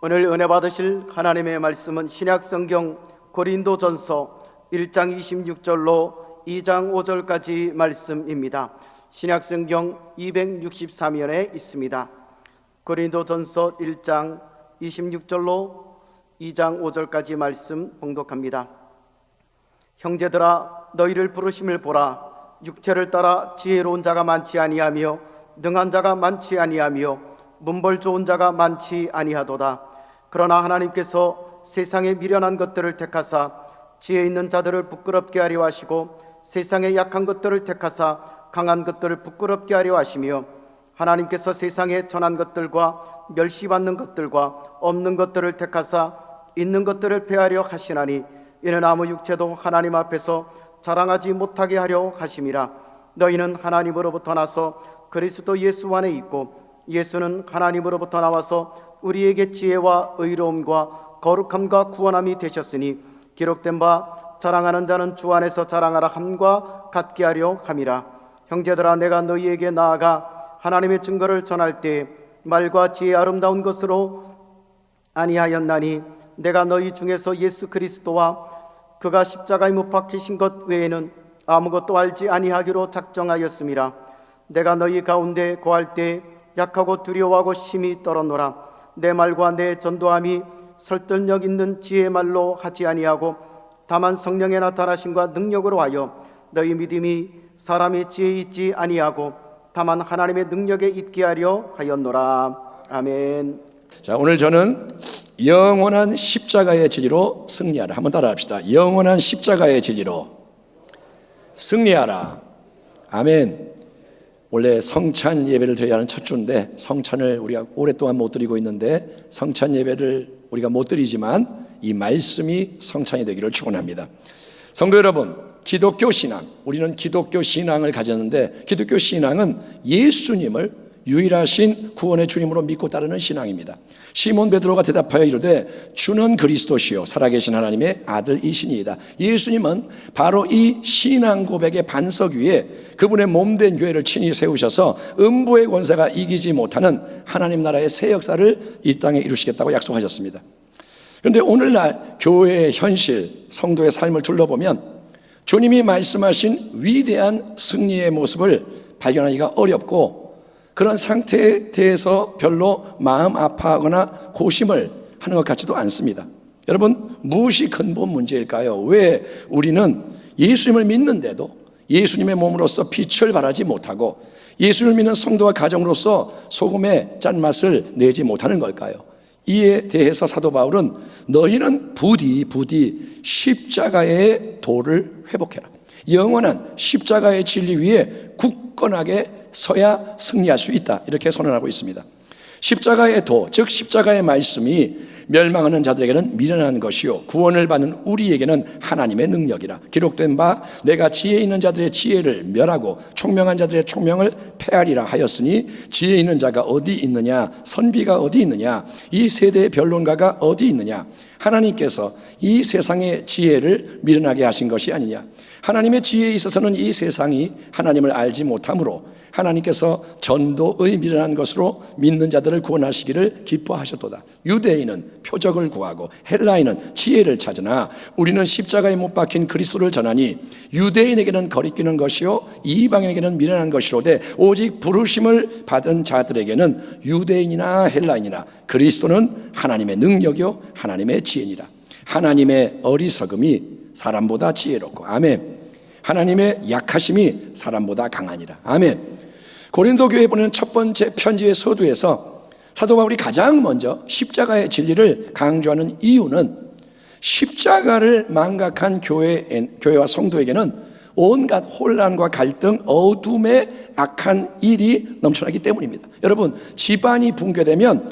오늘 은혜 받으실 하나님의 말씀은 신약성경 고린도전서 1장 26절로 2장 5절까지 말씀입니다. 신약성경 263면에 있습니다. 고린도전서 1장 26절로 2장 5절까지 말씀 봉독합니다. 형제들아, 너희를 부르심을 보라. 육체를 따라 지혜로운 자가 많지 아니하며 능한 자가 많지 아니하며 문벌 좋은 자가 많지 아니하도다. 그러나 하나님께서 세상에 미련한 것들을 택하사 지혜 있는 자들을 부끄럽게 하려 하시고 세상에 약한 것들을 택하사 강한 것들을 부끄럽게 하려 하시며 하나님께서 세상에 전한 것들과 멸시받는 것들과 없는 것들을 택하사 있는 것들을 폐하려 하시나니 이는 아무 육체도 하나님 앞에서 자랑하지 못하게 하려 하심이라. 너희는 하나님으로부터 나서 그리스도 예수 안에 있고 예수는 하나님으로부터 나와서 우리에게 지혜와 의로움과 거룩함과 구원함이 되셨으니 기록된 바 자랑하는 자는 주 안에서 자랑하라 함과 같게 하려 함이라. 형제들아, 내가 너희에게 나아가 하나님의 증거를 전할 때 말과 지혜 아름다운 것으로 아니하였나니 내가 너희 중에서 예수 그리스도와 그가 십자가에 못 박히신 것 외에는 아무것도 알지 아니하기로 작정하였음이라. 내가 너희 가운데 거할 때 약하고 두려워하고 심히 떨었노라. 내 말과 내 전도함이 설득력 있는 지혜의 말로 하지 아니하고 다만 성령의 나타나심과 능력으로 하여 너희 믿음이 사람의 지혜에 있지 아니하고 다만 하나님의 능력에 있게 하려 하였노라. 아멘. 자, 오늘 저는 영원한 십자가의 진리로 승리하라. 한번 따라합시다. 영원한 십자가의 진리로 승리하라. 아멘. 원래 성찬 예배를 드려야 하는 첫 주인데 성찬을 우리가 오랫동안 못 드리고 있는데 성찬 예배를 우리가 못 드리지만 이 말씀이 성찬이 되기를 축원합니다. 성도 여러분, 기독교 신앙, 우리는 기독교 신앙을 가졌는데 기독교 신앙은 예수님을 유일하신 구원의 주님으로 믿고 따르는 신앙입니다. 시몬 베드로가 대답하여 이르되 주는 그리스도시요 살아계신 하나님의 아들이시니이다. 예수님은 바로 이 신앙 고백의 반석 위에 그분의 몸된 교회를 친히 세우셔서 음부의 권세가 이기지 못하는 하나님 나라의 새 역사를 이 땅에 이루시겠다고 약속하셨습니다. 그런데 오늘날 교회의 현실, 성도의 삶을 둘러보면 주님이 말씀하신 위대한 승리의 모습을 발견하기가 어렵고 그런 상태에 대해서 별로 마음 아파하거나 고심을 하는 것 같지도 않습니다. 여러분, 무엇이 근본 문제일까요? 왜 우리는 예수님을 믿는데도 예수님의 몸으로서 빛을 발하지 못하고 예수님을 믿는 성도와 가정으로서 소금의 짠맛을 내지 못하는 걸까요? 이에 대해서 사도 바울은 너희는 부디 십자가의 도를 회복해라. 영원한 십자가의 진리 위에 굳건하게 서야 승리할 수 있다, 이렇게 선언하고 있습니다. 십자가의 도, 즉 십자가의 말씀이 멸망하는 자들에게는 미련한 것이요 구원을 받는 우리에게는 하나님의 능력이라. 기록된 바 내가 지혜 있는 자들의 지혜를 멸하고 총명한 자들의 총명을 폐하리라 하였으니 지혜 있는 자가 어디 있느냐, 선비가 어디 있느냐, 이 세대의 변론가가 어디 있느냐. 하나님께서 이 세상의 지혜를 미련하게 하신 것이 아니냐. 하나님의 지혜에 있어서는 이 세상이 하나님을 알지 못하므로 하나님께서 전도의 미련한 것으로 믿는 자들을 구원하시기를 기뻐하셨도다. 유대인은 표적을 구하고 헬라인은 지혜를 찾으나 우리는 십자가에 못 박힌 그리스도를 전하니 유대인에게는 거리끼는 것이요 이방인에게는 미련한 것이로되 오직 부르심을 받은 자들에게는 유대인이나 헬라인이나 그리스도는 하나님의 능력이요 하나님의 지혜니라. 하나님의 어리석음이 사람보다 지혜롭고, 아멘. 하나님의 약하심이 사람보다 강하니라. 아멘. 고린도 교회에 보낸 첫 번째 편지의 서두에서 사도 바울이 가장 먼저 십자가의 진리를 강조하는 이유는 십자가를 망각한 교회와 성도에게는 온갖 혼란과 갈등, 어둠의 악한 일이 넘쳐나기 때문입니다. 여러분, 집안이 붕괴되면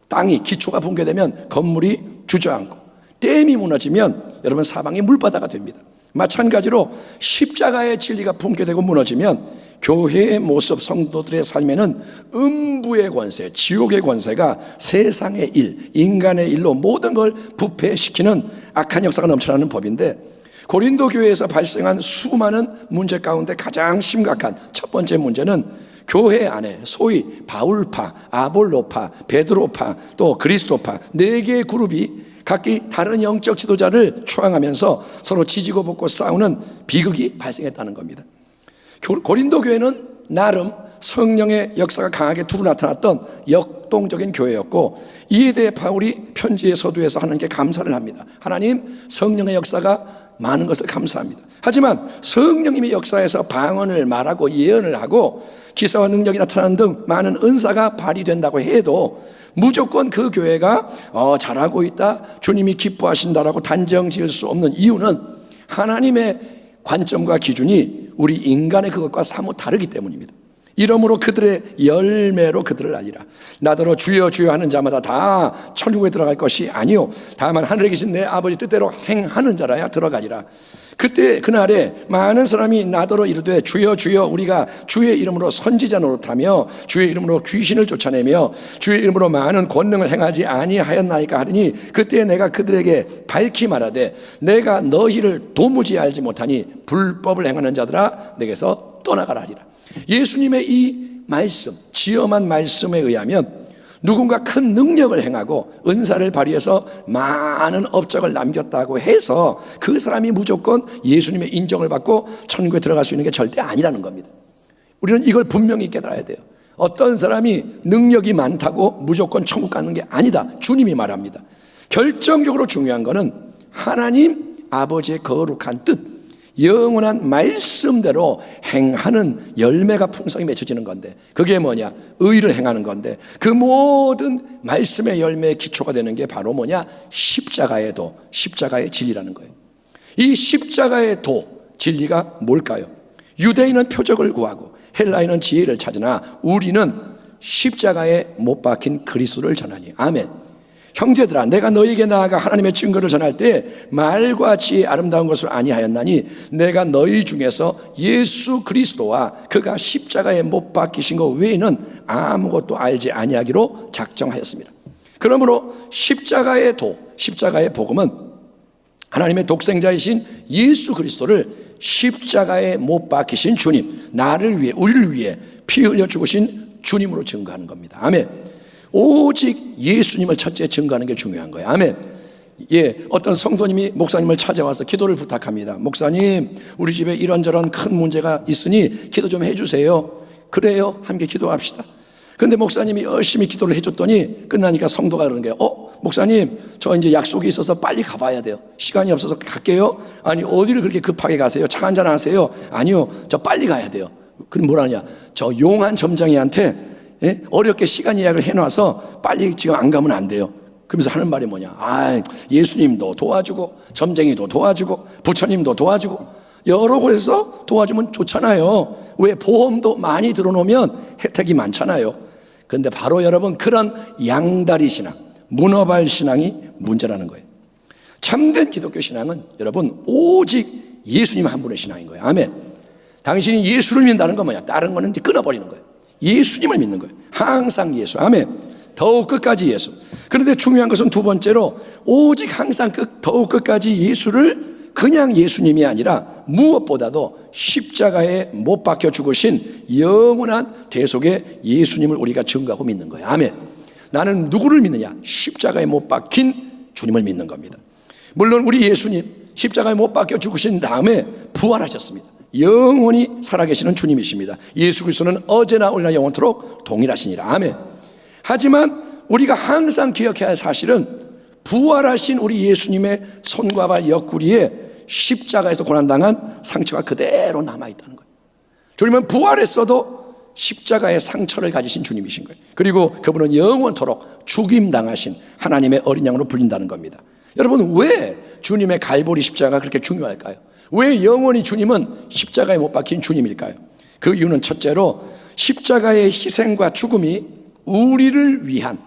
땅이 기초가 붕괴되면 건물이 주저앉고 댐이 무너지면 여러분 사방이 물바다가 됩니다. 마찬가지로 십자가의 진리가 붕괴되고 무너지면 교회의 모습, 성도들의 삶에는 음부의 권세, 지옥의 권세가 세상의 일, 인간의 일로 모든 걸 부패시키는 악한 역사가 넘쳐나는 법인데 고린도 교회에서 발생한 수많은 문제 가운데 가장 심각한 첫 번째 문제는 교회 안에 소위 바울파, 아볼로파, 베드로파, 또 그리스도파 4개의 그룹이 각기 다른 영적 지도자를 추앙하면서 서로 지지고 볶고 싸우는 비극이 발생했다는 겁니다. 고린도 교회는 나름 성령의 역사가 강하게 두루 나타났던 역동적인 교회였고, 이에 대해 바울이 편지의 서두에서 하는 게 감사를 합니다. 하나님, 성령의 역사가 많은 것을 감사합니다. 하지만 성령님의 역사에서 방언을 말하고 예언을 하고 기사와 능력이 나타나는 등 많은 은사가 발휘된다고 해도 무조건 그 교회가 잘하고 있다, 주님이 기뻐하신다라고 단정 지을 수 없는 이유는 하나님의 관점과 기준이 우리 인간의 그것과 사뭇 다르기 때문입니다. 이러므로 그들의 열매로 그들을 알리라. 나더러 주여 주여 하는 자마다 다 천국에 들어갈 것이 아니요 다만 하늘에 계신 내 아버지 뜻대로 행하는 자라야 들어가리라. 그때 그날에 많은 사람이 나더러 이르되 주여 주여 우리가 주의 이름으로 선지자 노릇하며 주의 이름으로 귀신을 쫓아내며 주의 이름으로 많은 권능을 행하지 아니하였나이까 하더니 그때 내가 그들에게 밝히 말하되 내가 너희를 도무지 알지 못하니 불법을 행하는 자들아 내게서 떠나가라 하리라. 예수님의 이 말씀, 지엄한 말씀에 의하면 누군가 큰 능력을 행하고 은사를 발휘해서 많은 업적을 남겼다고 해서 그 사람이 무조건 예수님의 인정을 받고 천국에 들어갈 수 있는 게 절대 아니라는 겁니다. 우리는 이걸 분명히 깨달아야 돼요. 어떤 사람이 능력이 많다고 무조건 천국 가는 게 아니다. 주님이 말합니다. 결정적으로 중요한 것은 하나님 아버지의 거룩한 뜻, 영원한 말씀대로 행하는 열매가 풍성히 맺혀지는 건데, 그게 뭐냐? 의를 행하는 건데, 그 모든 말씀의 열매의 기초가 되는 게 바로 뭐냐? 십자가의 도, 십자가의 진리라는 거예요. 이 십자가의 도, 진리가 뭘까요? 유대인은 표적을 구하고 헬라인은 지혜를 찾으나 우리는 십자가에 못 박힌 그리스도를 전하니. 아멘. 형제들아, 내가 너에게 나아가 하나님의 증거를 전할 때 말과 지혜 아름다운 것을 아니하였나니 내가 너희 중에서 예수 그리스도와 그가 십자가에 못 박히신 것 외에는 아무것도 알지 아니하기로 작정하였습니다. 그러므로 십자가의 도, 십자가의 복음은 하나님의 독생자이신 예수 그리스도를 십자가에 못 박히신 주님, 나를 위해 우리를 위해 피 흘려 죽으신 주님으로 증거하는 겁니다. 아멘. 오직 예수님을 첫째 증거하는 게 중요한 거예요. 아멘. 예, 어떤 성도님이 목사님을 찾아와서 기도를 부탁합니다. 목사님, 우리 집에 이런저런 큰 문제가 있으니 기도 좀 해주세요. 그래요, 함께 기도합시다. 근데 목사님이 열심히 기도를 해줬더니 끝나니까 성도가 그러는 거예요. 목사님, 저 이제 약속이 있어서 빨리 가봐야 돼요. 시간이 없어서 갈게요. 아니, 어디를 그렇게 급하게 가세요? 차 한잔 하세요? 아니요, 저 빨리 가야 돼요. 그럼 뭐라냐? 저 용한 점장이한테 어렵게 시간 예약을 해놔서 빨리 지금 안 가면 안 돼요. 그러면서 하는 말이 뭐냐? 예수님도 도와주고 점쟁이도 도와주고 부처님도 도와주고 여러 곳에서 도와주면 좋잖아요. 왜? 보험도 많이 들어놓으면 혜택이 많잖아요. 그런데 바로 여러분, 그런 양다리 신앙, 문어발 신앙이 문제라는 거예요. 참된 기독교 신앙은 여러분 오직 예수님 한 분의 신앙인 거예요. 아멘. 당신이 예수를 믿는다는 건 뭐냐? 다른 거는 이제 끊어버리는 거예요. 예수님을 믿는 거예요. 항상 예수. 아멘. 더욱 끝까지 예수. 그런데 중요한 것은 두 번째로 오직 항상 더욱 끝까지 예수를 그냥 예수님이 아니라 무엇보다도 십자가에 못 박혀 죽으신 영원한 대속의 예수님을 우리가 증거하고 믿는 거예요. 아멘. 나는 누구를 믿느냐? 십자가에 못 박힌 주님을 믿는 겁니다. 물론 우리 예수님 십자가에 못 박혀 죽으신 다음에 부활하셨습니다. 영원히 살아계시는 주님이십니다. 예수 그리스도는 어제나 오늘나 영원토록 동일하시니라. 아멘. 하지만 우리가 항상 기억해야 할 사실은 부활하신 우리 예수님의 손과 발 옆구리에 십자가에서 고난당한 상처가 그대로 남아있다는 거예요. 주님은 부활했어도 십자가의 상처를 가지신 주님이신 거예요. 그리고 그분은 영원토록 죽임당하신 하나님의 어린 양으로 불린다는 겁니다. 여러분, 왜 주님의 갈보리 십자가가 그렇게 중요할까요? 왜 영원히 주님은 십자가에 못 박힌 주님일까요? 그 이유는 첫째로 십자가의 희생과 죽음이 우리를 위한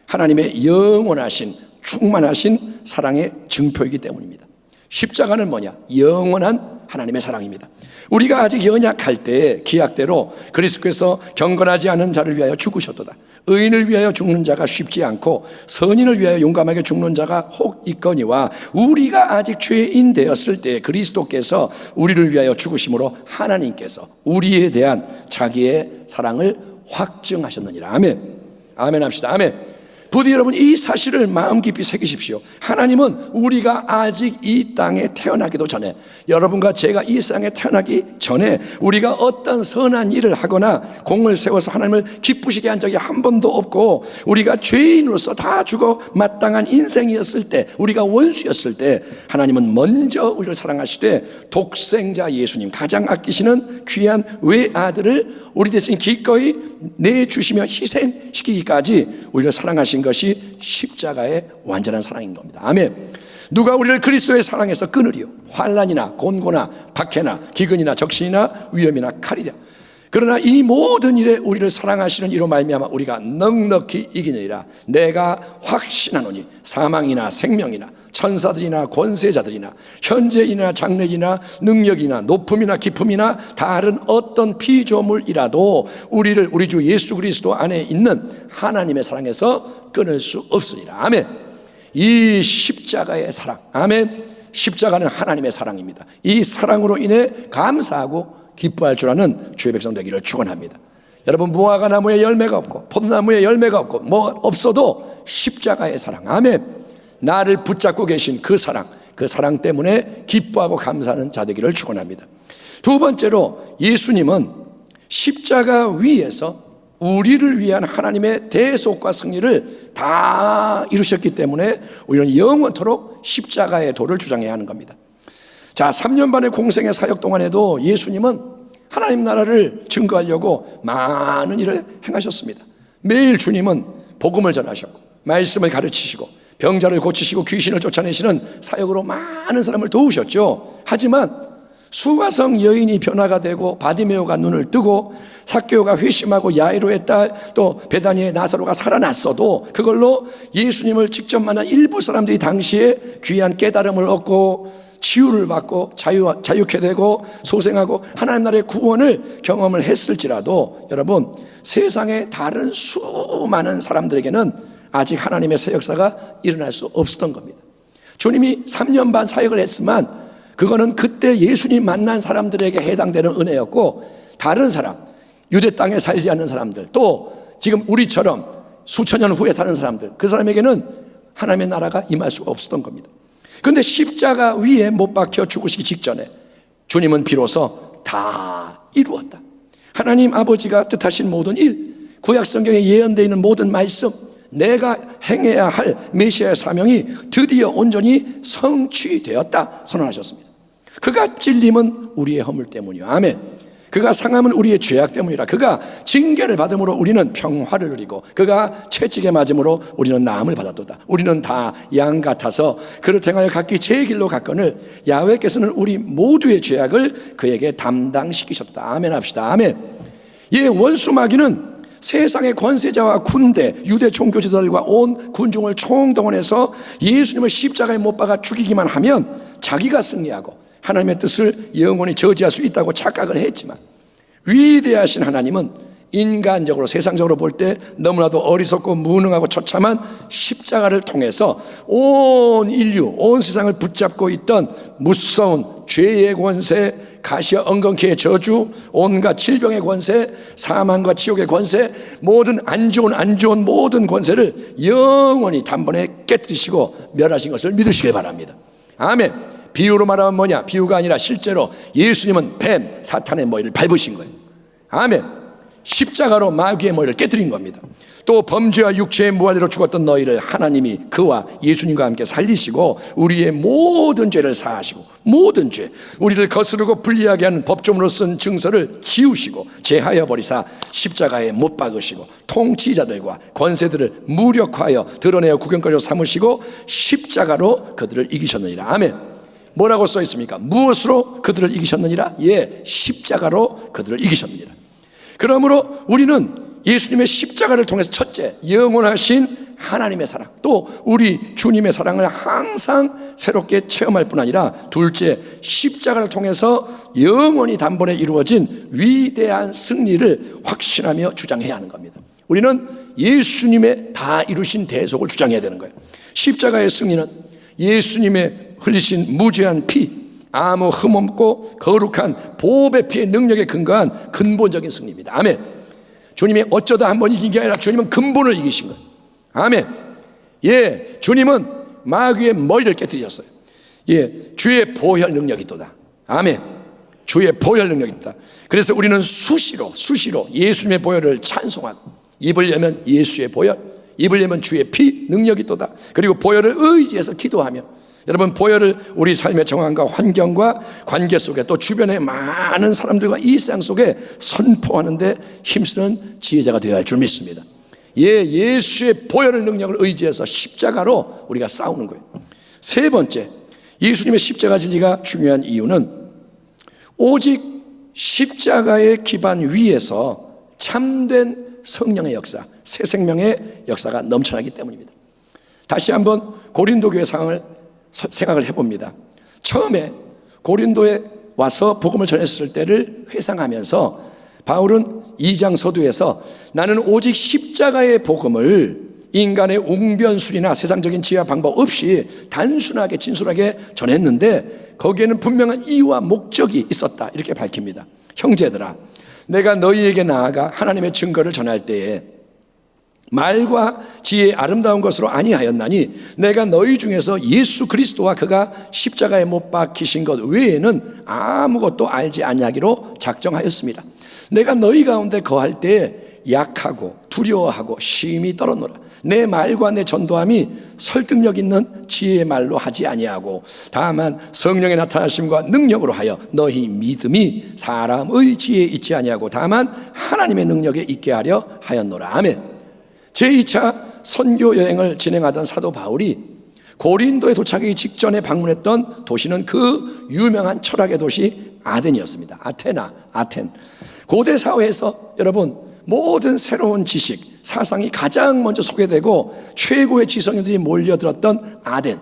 하나님의 영원하신 충만하신 사랑의 증표이기 때문입니다. 십자가는 뭐냐? 영원한 하나님의 사랑입니다. 우리가 아직 연약할 때에 기약대로 그리스도께서 경건하지 않은 자를 위하여 죽으셨도다. 의인을 위하여 죽는 자가 쉽지 않고 선인을 위하여 용감하게 죽는 자가 혹 있거니와, 우리가 아직 죄인 되었을 때 그리스도께서 우리를 위하여 죽으심으로 하나님께서 우리에 대한 자기의 사랑을 확증하셨느니라. 아멘. 아멘 합시다. 아멘. 부디 여러분 이 사실을 마음 깊이 새기십시오. 하나님은 우리가 아직 이 땅에 태어나기도 전에, 여러분과 제가 이 땅에 태어나기 전에 우리가 어떤 선한 일을 하거나 공을 세워서 하나님을 기쁘시게 한 적이 한 번도 없고, 우리가 죄인으로서 다 죽어 마땅한 인생이었을 때, 우리가 원수였을 때 하나님은 먼저 우리를 사랑하시되 독생자 예수님, 가장 아끼시는 귀한 외아들을 우리 대신 기꺼이 내주시며 희생시키기까지 우리를 사랑하신 것이 십자가의 완전한 사랑인 겁니다. 아멘. 누가 우리를 그리스도의 사랑에서 끊으리요? 환난이나 곤고나 박해나 기근이나 적신이나 위험이나 칼이랴. 그러나 이 모든 일에 우리를 사랑하시는 이로 말미암아 우리가 넉넉히 이기느니라. 내가 확신하노니 사망이나 생명이나 천사들이나 권세자들이나 현재이나 장래이나 능력이나 높음이나 깊음이나 다른 어떤 피조물이라도 우리를 우리 주 예수 그리스도 안에 있는 하나님의 사랑에서 끊을 수 없으리라. 아멘. 이 십자가의 사랑, 아멘. 십자가는 하나님의 사랑입니다. 이 사랑으로 인해 감사하고 기뻐할 줄 아는 주의 백성 되기를 축원합니다. 여러분, 무화과 나무에 열매가 없고 포도나무에 열매가 없고 뭐 없어도 십자가의 사랑, 아멘. 나를 붙잡고 계신 그 사랑 때문에 기뻐하고 감사하는 자 되기를 축원합니다. 두 번째로, 예수님은 십자가 위에서 우리를 위한 하나님의 대속과 승리를 다 이루셨기 때문에 우리는 영원토록 십자가의 도를 주장해야 하는 겁니다. 자, 3년 반의 공생의 사역 동안에도 예수님은 하나님 나라를 증거하려고 많은 일을 행하셨습니다. 매일 주님은 복음을 전하셨고 말씀을 가르치시고 병자를 고치시고 귀신을 쫓아내시는 사역으로 많은 사람을 도우셨죠. 하지만 수가성 여인이 변화가 되고 바디메오가 눈을 뜨고 삭개오가 회심하고 야이로의 딸 또 베다니의 나사로가 살아났어도 그걸로 예수님을 직접 만난 일부 사람들이 당시에 귀한 깨달음을 얻고 치유를 받고 자유케 되고 소생하고 하나님 나라의 구원을 경험을 했을지라도, 여러분, 세상의 다른 수많은 사람들에게는 아직 하나님의 새 역사가 일어날 수 없었던 겁니다. 주님이 3년 반 사역을 했지만 그거는 그때 예수님 만난 사람들에게 해당되는 은혜였고, 다른 사람, 유대 땅에 살지 않는 사람들, 또 지금 우리처럼 수천 년 후에 사는 사람들, 그 사람에게는 하나님의 나라가 임할 수가 없었던 겁니다. 그런데 십자가 위에 못 박혀 죽으시기 직전에 주님은 비로소 다 이루었다. 하나님 아버지가 뜻하신 모든 일, 구약 성경에 예언되어 있는 모든 말씀, 내가 행해야 할 메시아의 사명이 드디어 온전히 성취되었다 선언하셨습니다. 그가 찔림은 우리의 허물 때문이요, 아멘. 그가 상함은 우리의 죄악 때문이라. 그가 징계를 받음으로 우리는 평화를 누리고 그가 채찍에 맞음으로 우리는 나음을 받았도다. 우리는 다 양 같아서 그를 행하여 각기 제 길로 갔거늘 야훼께서는 우리 모두의 죄악을 그에게 담당시키셨다. 아멘 합시다. 아멘. 예, 원수 마귀는 세상의 권세자와 군대, 유대 종교 지도자들과 온 군중을 총동원해서 예수님을 십자가에 못 박아 죽이기만 하면 자기가 승리하고 하나님의 뜻을 영원히 저지할 수 있다고 착각을 했지만, 위대하신 하나님은 인간적으로 세상적으로 볼 때 너무나도 어리석고 무능하고 처참한 십자가를 통해서 온 인류, 온 세상을 붙잡고 있던 무서운 죄의 권세, 가시와 엉겅퀴의 저주, 온갖 질병의 권세, 사망과 지옥의 권세, 모든 안 좋은 모든 권세를 영원히 단번에 깨뜨리시고 멸하신 것을 믿으시길 바랍니다. 아멘. 비유로 말하면 뭐냐? 비유가 아니라 실제로 예수님은 뱀, 사탄의 머리를 밟으신 거예요. 아멘. 십자가로 마귀의 머리를 깨뜨린 겁니다. 또 범죄와 육체의 무한대로 죽었던 너희를 하나님이 그와 예수님과 함께 살리시고 우리의 모든 죄를 사하시고 모든 죄, 우리를 거스르고 불리하게 하는 법조문으로 쓴 증서를 지우시고 제하여 버리사 십자가에 못 박으시고 통치자들과 권세들을 무력화하여 드러내어 구경거리로 삼으시고 십자가로 그들을 이기셨느니라. 아멘. 뭐라고 써 있습니까? 무엇으로 그들을 이기셨느니라? 예, 십자가로 그들을 이기셨느니라. 그러므로 우리는 예수님의 십자가를 통해서 첫째, 영원하신 하나님의 사랑, 또 우리 주님의 사랑을 항상 새롭게 체험할 뿐 아니라 둘째, 십자가를 통해서 영원히 단번에 이루어진 위대한 승리를 확신하며 주장해야 하는 겁니다. 우리는 예수님의 다 이루신 대속을 주장해야 되는 거예요. 십자가의 승리는 예수님의 흘리신 무죄한 피, 아무 흠없고 거룩한 보배의 피의 능력에 근거한 근본적인 승리입니다. 아멘. 주님이 어쩌다 한번 이긴 게 아니라 주님은 근본을 이기신 거예요. 아멘. 예, 주님은 마귀의 머리를 깨뜨리셨어요. 예, 주의 보혈 능력이 있도다. 아멘. 주의 보혈 능력입니다. 그래서 우리는 수시로 예수님의 보혈을 찬송하고, 입을 열면 예수의 보혈, 입을 열면 주의 피 능력이 있도다. 그리고 보혈을 의지해서 기도하며, 여러분, 보혈을 우리 삶의 정황과 환경과 관계 속에, 또 주변의 많은 사람들과 이 세상 속에 선포하는데 힘쓰는 지혜자가 되어야 할 줄 믿습니다. 예, 예수의 보혈의 능력을 의지해서 십자가로 우리가 싸우는 거예요. 세 번째, 예수님의 십자가 진리가 중요한 이유는 오직 십자가의 기반 위에서 참된 성령의 역사, 새 생명의 역사가 넘쳐나기 때문입니다. 다시 한번 고린도 교회 상황을 생각을 해봅니다. 처음에 고린도에 와서 복음을 전했을 때를 회상하면서 바울은 2장 서두에서 나는 오직 십자가의 복음을 인간의 웅변술이나 세상적인 지혜와 방법 없이 단순하게 진솔하게 전했는데 거기에는 분명한 이유와 목적이 있었다, 이렇게 밝힙니다. 형제들아, 내가 너희에게 나아가 하나님의 증거를 전할 때에 말과 지혜의 아름다운 것으로 아니하였나니 내가 너희 중에서 예수 그리스도와 그가 십자가에 못 박히신 것 외에는 아무것도 알지 아니하기로 작정하였습니다. 내가 너희 가운데 거할 때에 약하고 두려워하고 심히 떨었노라. 내 말과 내 전도함이 설득력 있는 지혜의 말로 하지 아니하고 다만 성령의 나타나심과 능력으로 하여 너희 믿음이 사람의 지혜에 있지 아니하고 다만 하나님의 능력에 있게 하려 하였노라. 아멘. 제2차 선교 여행을 진행하던 사도 바울이 고린도에 도착하기 직전에 방문했던 도시는 그 유명한 철학의 도시 아덴이었습니다. 아텐. 고대 사회에서 여러분, 모든 새로운 지식, 사상이 가장 먼저 소개되고 최고의 지성인들이 몰려들었던 아덴,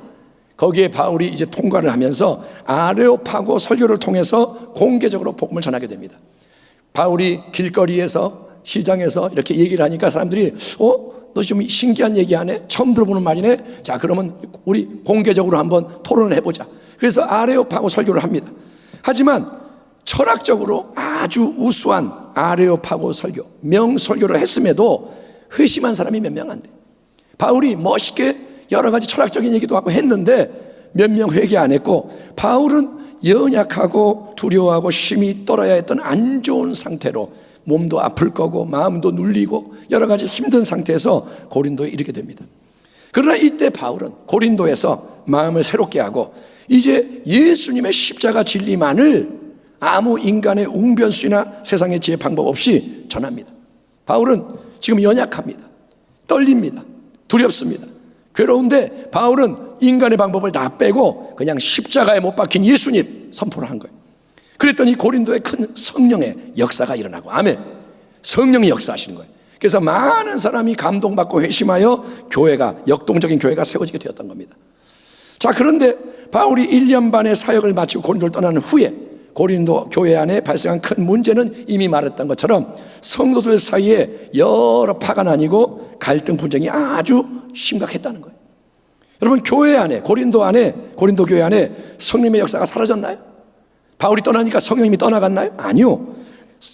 거기에 바울이 이제 통과를 하면서 아레오파고 설교를 통해서 공개적으로 복음을 전하게 됩니다. 바울이 길거리에서, 시장에서 이렇게 얘기를 하니까 사람들이 너 좀 신기한 얘기 하네? 처음 들어보는 말이네? 자, 그러면 우리 공개적으로 한번 토론을 해보자. 그래서 아레오파고 설교를 합니다. 하지만 철학적으로 아주 우수한 아레오파고 설교, 명설교를 했음에도 회심한 사람이 몇 명 안 돼. 바울이 멋있게 여러 가지 철학적인 얘기도 하고 했는데 몇 명 회개 안 했고, 바울은 연약하고 두려워하고 심히 떨어야 했던 안 좋은 상태로 몸도 아플 거고 마음도 눌리고 여러 가지 힘든 상태에서 고린도에 이르게 됩니다. 그러나 이때 바울은 고린도에서 마음을 새롭게 하고 이제 예수님의 십자가 진리만을 아무 인간의 웅변수나 세상의 지혜 방법 없이 전합니다. 바울은 지금 연약합니다. 떨립니다. 두렵습니다. 괴로운데 바울은 인간의 방법을 다 빼고 그냥 십자가에 못 박힌 예수님 선포를 한 거예요. 그랬더니 고린도에 큰 성령의 역사가 일어나고, 아멘. 성령이 역사하시는 거예요. 그래서 많은 사람이 감동받고 회심하여 교회가, 역동적인 교회가 세워지게 되었던 겁니다. 자, 그런데 바울이 1년 반의 사역을 마치고 고린도를 떠나는 후에 고린도 교회 안에 발생한 큰 문제는 이미 말했던 것처럼 성도들 사이에 여러 파가 나뉘고 갈등 분쟁이 아주 심각했다는 거예요. 여러분, 교회 안에, 고린도 교회 안에 성령의 역사가 사라졌나요? 바울이 떠나니까 성령님이 떠나갔나요? 아니요.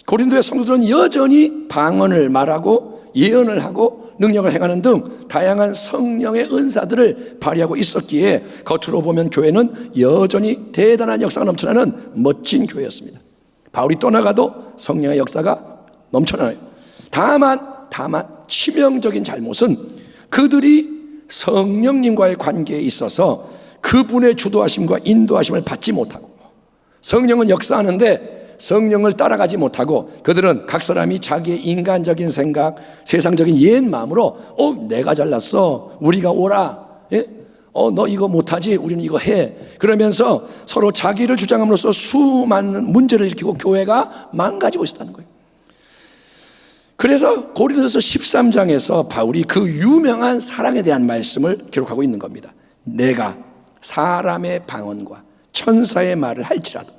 고린도의 성도들은 여전히 방언을 말하고 예언을 하고 능력을 행하는 등 다양한 성령의 은사들을 발휘하고 있었기에 겉으로 보면 교회는 여전히 대단한 역사가 넘쳐나는 멋진 교회였습니다. 바울이 떠나가도 성령의 역사가 넘쳐나요. 다만 치명적인 잘못은 그들이 성령님과의 관계에 있어서 그분의 주도하심과 인도하심을 받지 못하고, 성령은 역사하는데 성령을 따라가지 못하고 그들은 각 사람이 자기의 인간적인 생각, 세상적인 옛 마음으로 내가 잘났어, 우리가 오라, 예? 너 이거 못하지, 우리는 이거 해, 그러면서 서로 자기를 주장함으로써 수많은 문제를 일으키고 교회가 망가지고 있었다는 거예요. 그래서 고린도서 13장에서 바울이 그 유명한 사랑에 대한 말씀을 기록하고 있는 겁니다. 내가 사람의 방언과 천사의 말을 할지라도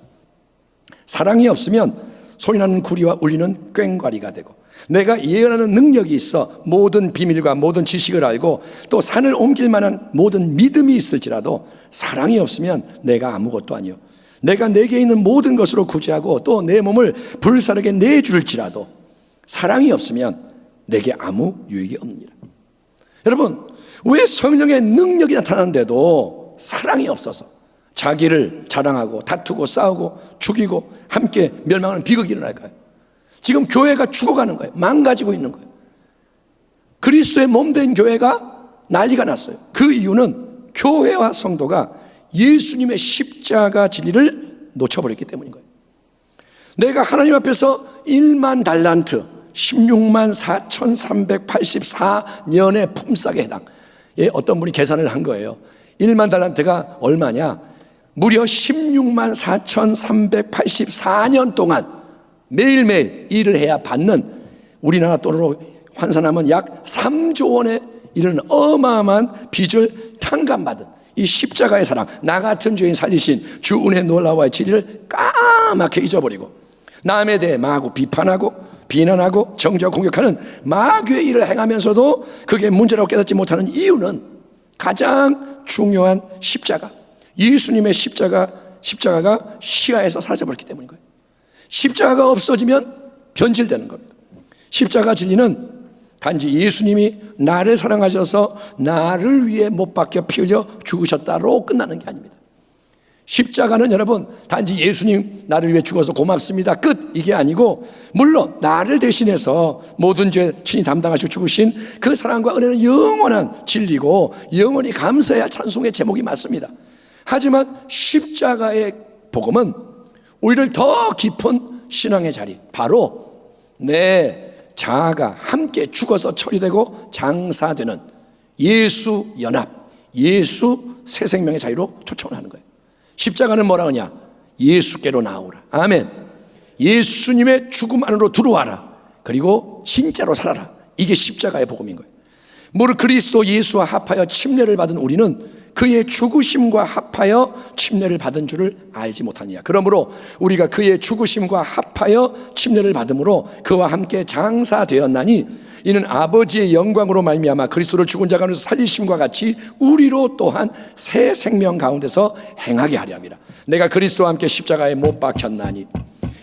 사랑이 없으면 소리나는 구리와 울리는 꽹과리가 되고, 내가 예언하는 능력이 있어 모든 비밀과 모든 지식을 알고 또 산을 옮길 만한 모든 믿음이 있을지라도 사랑이 없으면 내가 아무것도 아니요, 내가 내게 있는 모든 것으로 구제하고 또 내 몸을 불사르게 내줄지라도 사랑이 없으면 내게 아무 유익이 없느니라. 여러분, 왜 성령의 능력이 나타나는데도 사랑이 없어서 자기를 자랑하고 다투고 싸우고 죽이고 함께 멸망하는 비극이 일어날까요? 지금 교회가 죽어가는 거예요. 망가지고 있는 거예요. 그리스도의 몸된 교회가 난리가 났어요. 그 이유는 교회와 성도가 예수님의 십자가 진리를 놓쳐버렸기 때문인 거예요. 내가 하나님 앞에서 1만 달란트 16만 4,384년의 품삯에 해당, 어떤 분이 계산을 한 거예요. 1만 달란트가 얼마냐? 무려 16만 4,384년 동안 매일매일 일을 해야 받는, 우리나라 돈으로 환산하면 약 3조 원에 이르는 어마어마한 빚을 탕감받은 이 십자가의 사랑, 나 같은 죄인 살리신 주 은혜의 놀라와의 진리를 까맣게 잊어버리고 남에 대해 마구 비판하고 비난하고 정죄하고 공격하는 마귀의 일을 행하면서도 그게 문제라고 깨닫지 못하는 이유는 가장 중요한 십자가, 예수님의 십자가가 시야에서 사라져버렸기 때문인 거예요. 십자가가 없어지면 변질되는 겁니다. 십자가 진리는 단지 예수님이 나를 사랑하셔서 나를 위해 못 박혀 피 흘려 죽으셨다로 끝나는 게 아닙니다. 십자가는 여러분 단지 예수님 나를 위해 죽어서 고맙습니다 끝, 이게 아니고, 물론 나를 대신해서 모든 죄 친히 담당하시고 죽으신 그 사랑과 은혜는 영원한 진리고 영원히 감사해야 찬송의 제목이 맞습니다. 하지만 십자가의 복음은 우리를 더 깊은 신앙의 자리, 바로 내 자아가 함께 죽어서 처리되고 장사되는 예수 연합, 예수 새 생명의 자리로 초청을 하는 거예요. 십자가는 뭐라 하냐? 예수께로 나오라. 아멘. 예수님의 죽음 안으로 들어와라. 그리고 진짜로 살아라. 이게 십자가의 복음인 거예요. 무릇 그리스도 예수와 합하여 침례를 받은 우리는 그의 죽으심과 합하여 침례를 받은 줄을 알지 못하느냐. 그러므로 우리가 그의 죽으심과 합하여 침례를 받음으로 그와 함께 장사되었나니 이는 아버지의 영광으로 말미암아 그리스도를 죽은 자 가운데서 살리심과 같이 우리로 또한 새 생명 가운데서 행하게 하려 함이라. 내가 그리스도와 함께 십자가에 못 박혔나니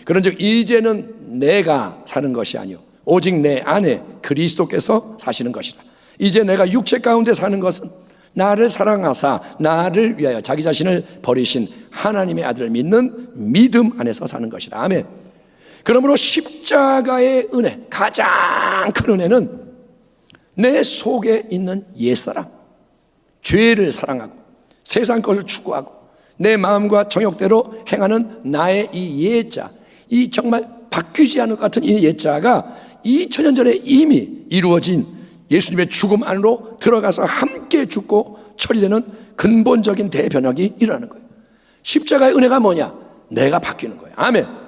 그런즉 이제는 내가 사는 것이 아니요 오직 내 안에 그리스도께서 사시는 것이라. 이제 내가 육체 가운데 사는 것은 나를 사랑하사 나를 위하여 자기 자신을 버리신 하나님의 아들을 믿는 믿음 안에서 사는 것이라. 아멘. 그러므로 십자가의 은혜, 가장 큰 은혜는 내 속에 있는 옛사람, 죄를 사랑하고 세상 것을 추구하고 내 마음과 정욕대로 행하는 나의 이 옛자, 이 정말 바뀌지 않을 것 같은 이 옛자가 2000년 전에 이미 이루어진 예수님의 죽음 안으로 들어가서 함께 죽고 처리되는 근본적인 대변혁이 일어나는 거예요. 십자가의 은혜가 뭐냐? 내가 바뀌는 거예요. 아멘.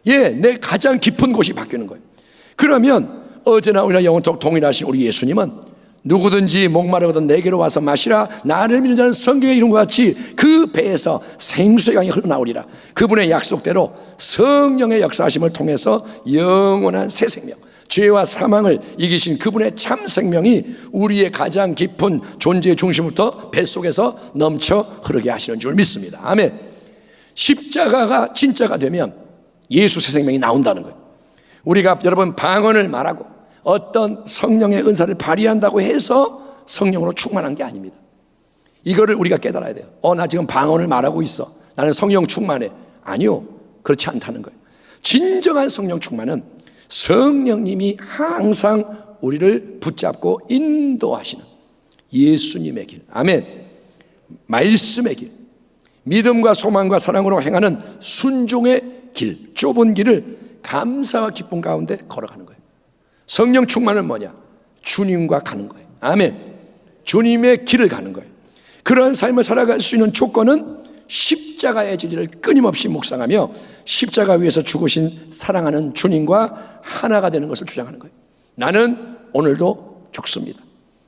내 가장 깊은 곳이 바뀌는 거예요. 그러면 어제나 우리나 영원토록 동일하신 우리 예수님은 누구든지 목마르거든 내게로 와서 마시라. 나를 믿는 자는 성경에 이룬 것 같이 그 배에서 생수의 강이 흘러나오리라. 그분의 약속대로 성령의 역사하심을 통해서 영원한 새 생명, 죄와 사망을 이기신 그분의 참 생명이 우리의 가장 깊은 존재의 중심부터 뱃속에서 넘쳐 흐르게 하시는 줄 믿습니다. 아멘. 십자가가 진짜가 되면 예수 새 생명이 나온다는 거예요. 우리가 여러분 방언을 말하고 어떤 성령의 은사를 발휘한다고 해서 성령으로 충만한 게 아닙니다. 이거를 우리가 깨달아야 돼요. 나 지금 방언을 말하고 있어, 나는 성령 충만해. 아니요, 그렇지 않다는 거예요. 진정한 성령 충만은 성령님이 항상 우리를 붙잡고 인도하시는 예수님의 길, 아멘, 말씀의 길, 믿음과 소망과 사랑으로 행하는 순종의 길, 좁은 길을 감사와 기쁨 가운데 걸어가는 거예요. 성령 충만은 뭐냐? 주님과 가는 거예요. 아멘. 주님의 길을 가는 거예요. 그런 삶을 살아갈 수 있는 조건은 십자가의 진리를 끊임없이 묵상하며 십자가 위에서 죽으신 사랑하는 주님과 하나가 되는 것을 주장하는 거예요. 나는 오늘도 죽습니다.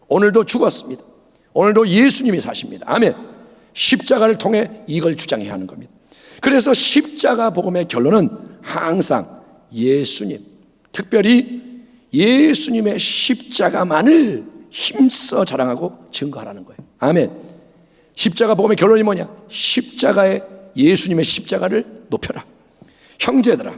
오늘도 죽었습니다. 오늘도 예수님이 사십니다. 아멘. 십자가를 통해 이걸 주장해야 하는 겁니다. 그래서 십자가 복음의 결론은 항상 예수님, 특별히 예수님의 십자가만을 힘써 자랑하고 증거하라는 거예요. 아멘. 십자가 복음의 결론이 뭐냐? 십자가에 예수님의 십자가를 높여라. 형제들아,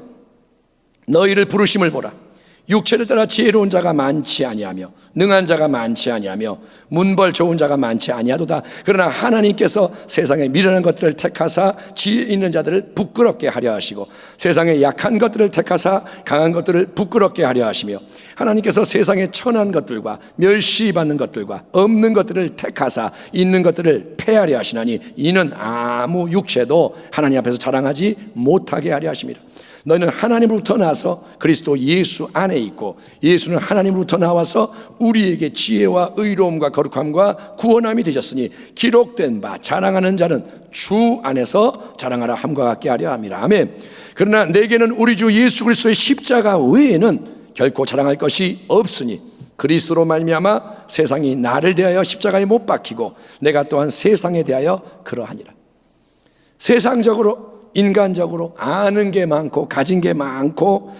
너희를 부르심을 보라. 육체를 따라 지혜로운 자가 많지 아니하며 능한 자가 많지 아니하며 문벌 좋은 자가 많지 아니하도다. 그러나 하나님께서 세상에 미련한 것들을 택하사 지혜 있는 자들을 부끄럽게 하려 하시고 세상에 약한 것들을 택하사 강한 것들을 부끄럽게 하려 하시며 하나님께서 세상에 천한 것들과 멸시받는 것들과 없는 것들을 택하사 있는 것들을 폐하려 하시나니 이는 아무 육체도 하나님 앞에서 자랑하지 못하게 하려 하심이라. 너희는 하나님으로부터 나와서 그리스도 예수 안에 있고 예수는 하나님으로부터 나와서 우리에게 지혜와 의로움과 거룩함과 구원함이 되셨으니 기록된 바 자랑하는 자는 주 안에서 자랑하라 함과 같게 하려 함이라. 아멘. 그러나 내게는 우리 주 예수 그리스도의 십자가 외에는 결코 자랑할 것이 없으니 그리스도로 말미암아 세상이 나를 대하여 십자가에 못 박히고 내가 또한 세상에 대하여 그러하니라. 세상적으로 인간적으로 아는 게 많고 가진 게 많고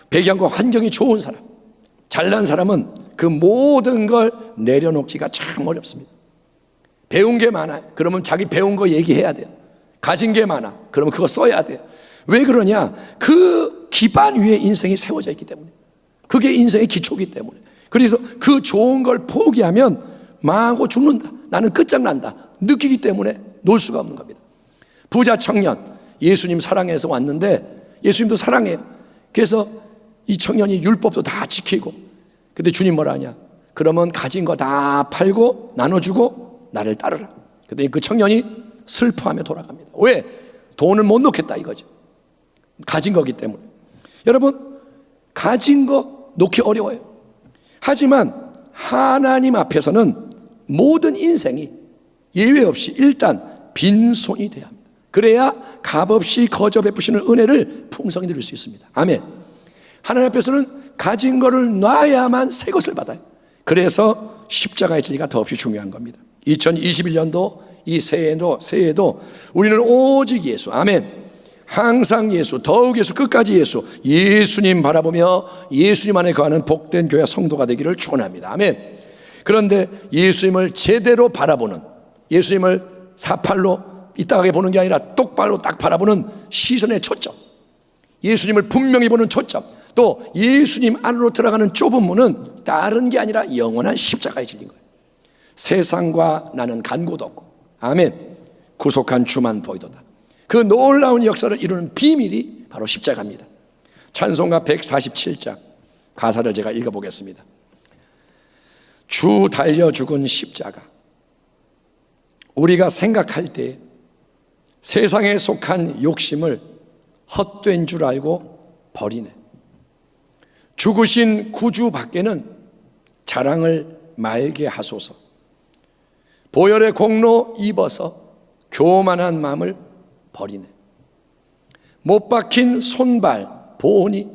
배경과 환경이 좋은 사람, 잘난 사람은 그 모든 걸 내려놓기가 참 어렵습니다. 배운 게 많아요. 그러면 자기 배운 거 얘기해야 돼요. 가진 게 많아. 그러면 그거 써야 돼요. 왜 그러냐? 그 기반 위에 인생이 세워져 있기 때문에. 그게 인생의 기초이기 때문에. 그래서 그 좋은 걸 포기하면 망하고 죽는다. 나는 끝장난다. 느끼기 때문에 놓을 수가 없는 겁니다. 부자 청년, 예수님 사랑해서 왔는데 예수님도 사랑해요. 그래서 이 청년이 율법도 다 지키고, 근데 주님 뭐라 하냐? 그러면 가진 거 다 팔고 나눠주고 나를 따르라. 그랬더니 그 청년이 슬퍼하며 돌아갑니다. 왜? 돈을 못 놓겠다 이거죠. 가진 거기 때문에. 여러분, 가진 거 놓기 어려워요. 하지만 하나님 앞에서는 모든 인생이 예외 없이 일단 빈손이 돼야 합니다. 그래야 값없이 거저 베푸시는 은혜를 풍성히 누릴 수 있습니다. 아멘. 하나님 앞에서는 가진 거를 놔야만 새 것을 받아요. 그래서 십자가의 진리가 더없이 중요한 겁니다. 2021년도 이 새해에도 우리는 오직 예수, 아멘, 항상 예수, 더욱 예수, 끝까지 예수, 예수님 바라보며 예수님 안에 거하는 복된 교회 성도가 되기를 축원합니다. 아멘. 그런데 예수님을 제대로 바라보는, 예수님을 사팔로 이따하게 보는 게 아니라 똑바로 딱 바라보는 시선의 초점, 예수님을 분명히 보는 초점, 또 예수님 안으로 들어가는 좁은 문은 다른 게 아니라 영원한 십자가의 진리인 거예요. 세상과 나는 간 곳 없고, 아멘, 구속한 주만 보이도다. 그 놀라운 역사를 이루는 비밀이 바로 십자가입니다. 찬송가 147장 가사를 제가 읽어보겠습니다. 주 달려 죽은 십자가, 우리가 생각할 때 세상에 속한 욕심을 헛된 줄 알고 버리네. 죽으신 구주 밖에는 자랑을 말게 하소서. 보혈의 공로 입어서 교만한 마음을 버리네. 못 박힌 손발 보온이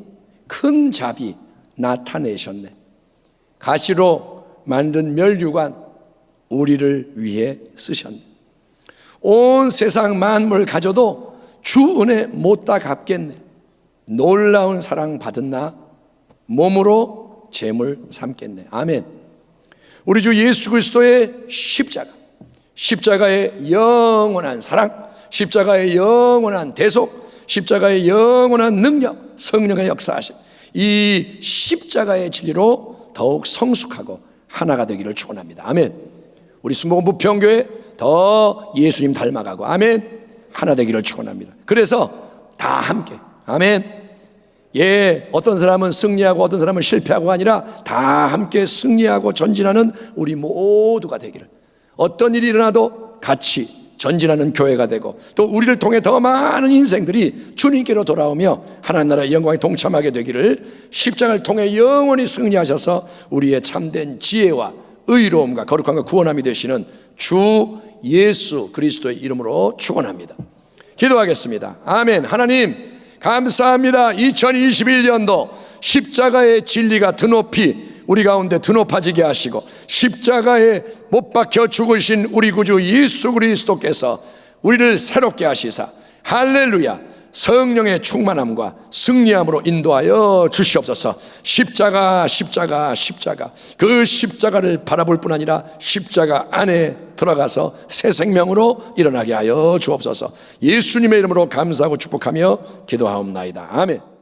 큰 자비 나타내셨네. 가시로 만든 멸류관 우리를 위해 쓰셨네. 온 세상 만물 가져도 주 은혜 못다 갚겠네. 놀라운 사랑 받은 나 몸으로 재물 삼겠네. 아멘. 우리 주 예수 그리스도의 십자가, 십자가의 영원한 사랑, 십자가의 영원한 대속, 십자가의 영원한 능력, 성령의 역사하심, 이 십자가의 진리로 더욱 성숙하고 하나가 되기를 축원합니다. 아멘. 우리 순복음 부평교회 더 예수님 닮아가고, 아멘, 하나 되기를 축원합니다. 그래서 다 함께, 아멘. 예, 어떤 사람은 승리하고 어떤 사람은 실패하고 아니라 다 함께 승리하고 전진하는 우리 모두가 되기를, 어떤 일이 일어나도 같이 전진하는 교회가 되고, 또 우리를 통해 더 많은 인생들이 주님께로 돌아오며 하나님 나라의 영광에 동참하게 되기를, 십자가를 통해 영원히 승리하셔서 우리의 참된 지혜와 의로움과 거룩함과 구원함이 되시는 주 예수 그리스도의 이름으로 축원합니다. 기도하겠습니다. 아멘. 하나님 감사합니다. 2021년도 십자가의 진리가 드높이 우리 가운데 드높아지게 하시고 십자가에 못 박혀 죽으신 우리 구주 예수 그리스도께서 우리를 새롭게 하시사 할렐루야 성령의 충만함과 승리함으로 인도하여 주시옵소서. 십자가 그 십자가를 바라볼 뿐 아니라 십자가 안에 들어가서 새 생명으로 일어나게 하여 주옵소서. 예수님의 이름으로 감사하고 축복하며 기도하옵나이다. 아멘.